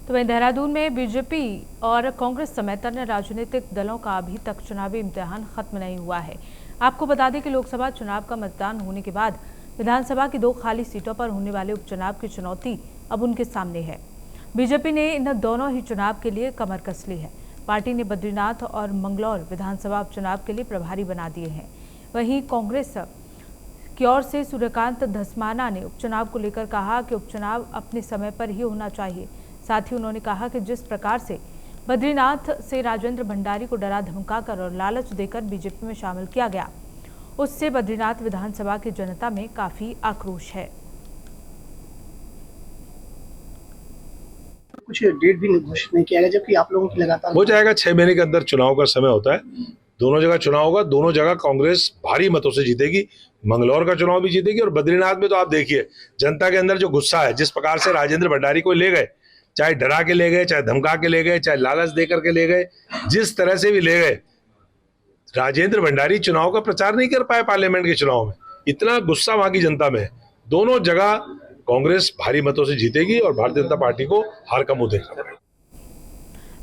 तो वहीं देहरादून में बीजेपी और कांग्रेस समेत अन्य राजनीतिक दलों का अभी तक चुनावी इम्तिहान खत्म नहीं हुआ है। आपको बता दें कि लोकसभा चुनाव का मतदान होने के बाद विधानसभा की 2 खाली सीटों पर होने वाले उपचुनाव की चुनौती अब उनके सामने है। बीजेपी ने इन दोनों ही चुनाव के लिए कमर कस ली है। पार्टी ने बद्रीनाथ और मंगलौर विधानसभा उपचुनाव के लिए प्रभारी बना दिए हैं। वहीं कांग्रेस की ओर से सूर्यकांत धस्माना ने उपचुनाव को लेकर कहा कि उपचुनाव अपने समय पर ही होना चाहिए। साथ ही उन्होंने कहा कि जिस प्रकार से बद्रीनाथ से राजेंद्र भंडारी को डरा धमकाकर और लालच देकर बीजेपी में शामिल किया गया, उससे बद्रीनाथ विधानसभा की जनता में काफी आक्रोश है। कुछ डेट भी घोषित नहीं किया गया, जबकि आप लोगों की लगातार हो जाएगा। 6 महीने के अंदर चुनाव का समय होता है। दोनों जगह चुनाव होगा, दोनों जगह कांग्रेस भारी मतों से जीतेगी। मंगलौर का चुनाव भी जीतेगी और बद्रीनाथ में तो आप देखिए जनता के अंदर जो गुस्सा है, जिस प्रकार से राजेंद्र भंडारी को ले गए, चाहे डरा के ले गए, चाहे धमका के ले गए, चाहे लालच देकर के ले गए, जिस तरह से भी ले गए, राजेंद्र भंडारी चुनाव का प्रचार नहीं कर पाए। पार्लियामेंट के चुनाव में इतना गुस्सा वहां की जनता में है। दोनों जगह कांग्रेस भारी मतों से जीतेगी और भारतीय जनता पार्टी को हार का मुंह देखना पड़ेगा।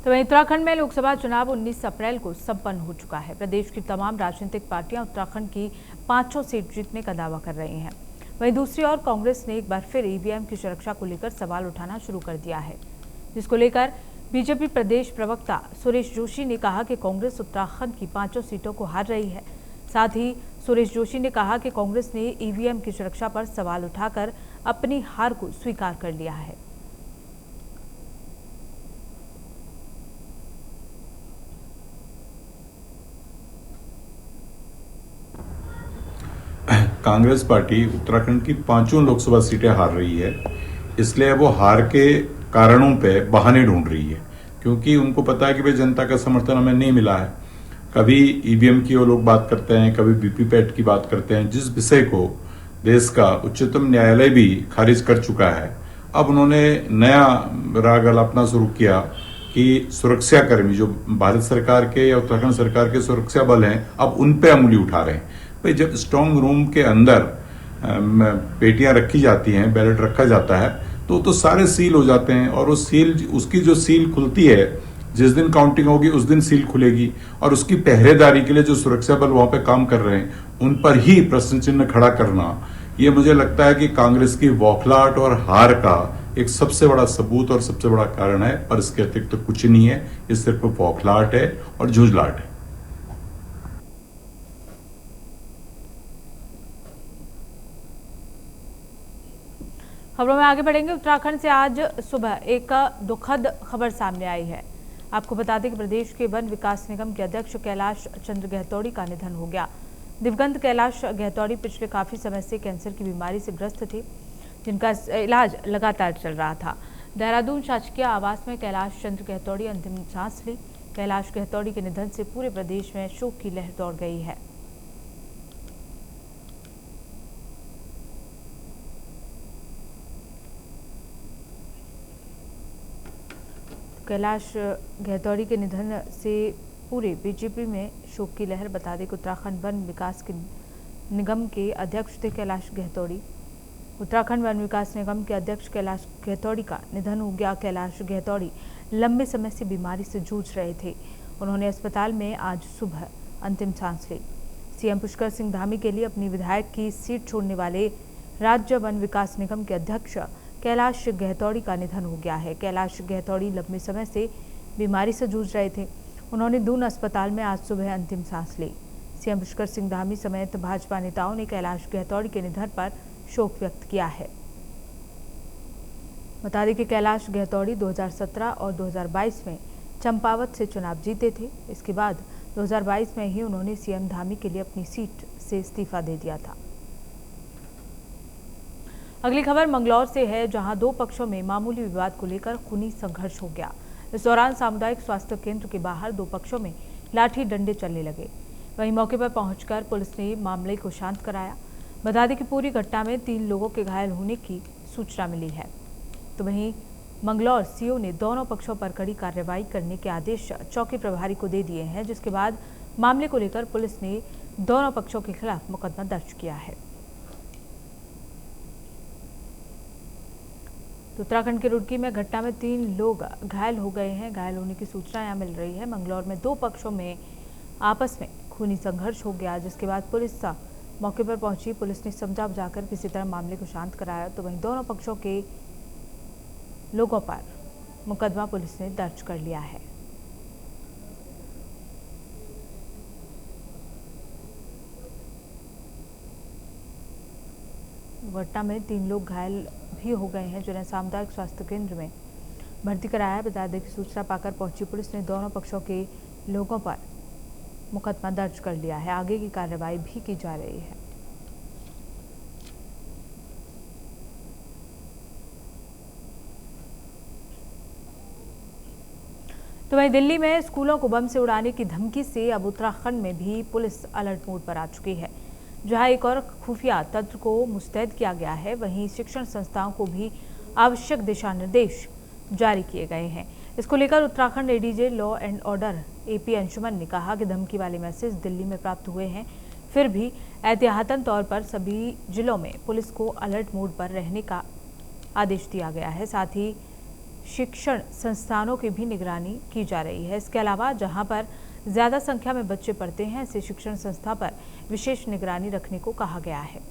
तो वहीं उत्तराखंड में लोकसभा चुनाव 19 अप्रैल को संपन्न हो चुका है। प्रदेश की तमाम राजनीतिक पार्टियां उत्तराखंड की 500 सीट जीतने का दावा कर रही हैं। वहीं दूसरी ओर कांग्रेस ने एक बार फिर ईवीएम की सुरक्षा को लेकर सवाल उठाना शुरू कर दिया है, जिसको लेकर बीजेपी प्रदेश प्रवक्ता सुरेश जोशी ने कहा कि कांग्रेस उत्तराखंड की 500 सीटों को हार रही है। साथ ही सुरेश जोशी ने कहा कि कांग्रेस ने ईवीएम की सुरक्षा पर सवाल उठाकर अपनी हार को स्वीकार कर लिया है। कांग्रेस पार्टी उत्तराखंड की 5 लोकसभा सीटें हार रही है, इसलिए वो हार के कारणों पे बहाने ढूंढ रही है, क्योंकि उनको पता है कि भाई जनता का समर्थन हमें नहीं मिला है। कभी ईवीएम की वो लोग बात करते हैं, कभी वीवीपैट की बात करते हैं, जिस विषय को देश का उच्चतम न्यायालय भी खारिज कर चुका है। अब उन्होंने नया राग अलापना शुरू किया कि सुरक्षाकर्मी जो भारत सरकार के या उत्तराखंड सरकार के सुरक्षा बल हैं, अब उन पे अंगुली उठा रहे हैं। भाई जब स्ट्रांग रूम के अंदर पेटियां रखी जाती हैं, बैलेट रखा जाता है, तो सारे सील हो जाते हैं और उसकी जो सील खुलती है, जिस दिन काउंटिंग होगी उस दिन सील खुलेगी और उसकी पहरेदारी के लिए जो सुरक्षा बल वहां पे काम कर रहे हैं उन पर ही प्रश्न चिन्ह खड़ा करना, ये मुझे लगता है कि कांग्रेस की बौखलाहट और हार का एक सबसे बड़ा सबूत और सबसे बड़ा कारण है। पर इसके अतिरिक्त तो कुछ नहीं है, ये सिर्फ बौखलाहट है और झुंझलाहट है। खबरों में आगे बढ़ेंगे। उत्तराखंड से आज सुबह एक दुखद खबर सामने आई है। आपको बता दें कि प्रदेश के वन विकास निगम के अध्यक्ष कैलाश चंद्र गहतौड़ी का निधन हो गया। दिवंगत कैलाश गहतौड़ी पिछले काफी समय से कैंसर की बीमारी से ग्रस्त थे, जिनका इलाज लगातार चल रहा था। देहरादून शासकीय आवास में कैलाश चंद्र गहतौड़ी अंतिम सांस ली। कैलाश गहतौड़ी के निधन से पूरे प्रदेश में शोक की लहर दौड़ गई है। कैलाश गहतौड़ी के निधन से पूरे बीजेपी में शोक की लहर। बता दें कि उत्तराखंड वन विकास निगम के अध्यक्ष थे कैलाश गहतौड़ी। उत्तराखंड वन विकास निगम के अध्यक्ष कैलाश गहतौड़ी का निधन हो गया। कैलाश गहतौड़ी लंबे समय से बीमारी से जूझ रहे थे। उन्होंने अस्पताल में आज सुबह अंतिम सांस ली। सीएम पुष्कर सिंह धामी के लिए अपनी विधायक की सीट छोड़ने वाले राज्य वन विकास निगम के अध्यक्ष कैलाश गहतौड़ी का निधन हो गया है। कैलाश गहतौड़ी लंबे समय से बीमारी से जूझ रहे थे। उन्होंने दून अस्पताल में आज सुबह अंतिम सांस ली। सीएम पुष्कर सिंह धामी समेत भाजपा नेताओं ने कैलाश गहतौड़ी के निधन पर शोक व्यक्त किया है। बता दें कि कैलाश गहतौड़ी 2017 और 2022 में चंपावत से चुनाव जीते थे। इसके बाद 2022 में ही उन्होंने सीएम धामी के लिए अपनी सीट से इस्तीफा दे दिया था। अगली खबर मंगलौर से है, जहां 2 पक्षों में मामूली विवाद को लेकर खूनी संघर्ष हो गया। इस दौरान सामुदायिक स्वास्थ्य केंद्र के बाहर 2 पक्षों में लाठी डंडे चलने लगे। वहीं मौके पर पहुंचकर पुलिस ने मामले को शांत कराया। बता दें कि पूरी घटना में 3 लोगों के घायल होने की सूचना मिली है। तो वहीं मंगलौर सीओ ने दोनों पक्षों पर कड़ी कार्रवाई करने के आदेश चौकी प्रभारी को दे दिए हैं, जिसके बाद मामले को लेकर पुलिस ने दोनों पक्षों के खिलाफ मुकदमा दर्ज किया है। तो उत्तराखंड के रुड़की में घटना में 3 लोग घायल हो गए हैं। घायल होने की सूचना यहाँ मिल रही है। मंगलौर में 2 पक्षों में आपस में खूनी संघर्ष हो गया, जिसके बाद पुलिस मौके पर पहुंची। पुलिस ने समझा बुझाकर किसी तरह मामले को शांत कराया। तो वहीं दोनों पक्षों के लोगों पर मुकदमा पुलिस ने दर्ज कर लिया है। घटना में 3 लोग घायल भी हो गए हैं, जिन्हें सामुदायिक स्वास्थ्य केंद्र में भर्ती कराया है। बता दें कि सूचना पाकर पहुंची पुलिस ने दोनों पक्षों के लोगों पर मुकदमा दर्ज कर लिया है। आगे की कार्रवाई भी की जा रही है। तो वहीं दिल्ली में स्कूलों को बम से उड़ाने की धमकी से अब उत्तराखंड में भी पुलिस अलर्ट मोड पर आ चुकी है। जहां एक और खुफिया तंत्र को मुस्तैद किया गया है, वहीं शिक्षण संस्थाओं को भी आवश्यक दिशा निर्देश जारी किए गए हैं। इसको लेकर Uttarakhand ADJ law and order AP Anshuman ने कहा कि धमकी वाले मैसेज दिल्ली में प्राप्त हुए हैं, फिर भी एहतियातन तौर पर सभी जिलों में पुलिस को अलर्ट मोड पर रहने का आदेश दिया गया है। साथ ही शिक्षण संस्थानों की भी निगरानी की जा रही है। इसके अलावा जहां पर ज़्यादा संख्या में बच्चे पढ़ते हैं, ऐसे शिक्षण संस्था पर विशेष निगरानी रखने को कहा गया है।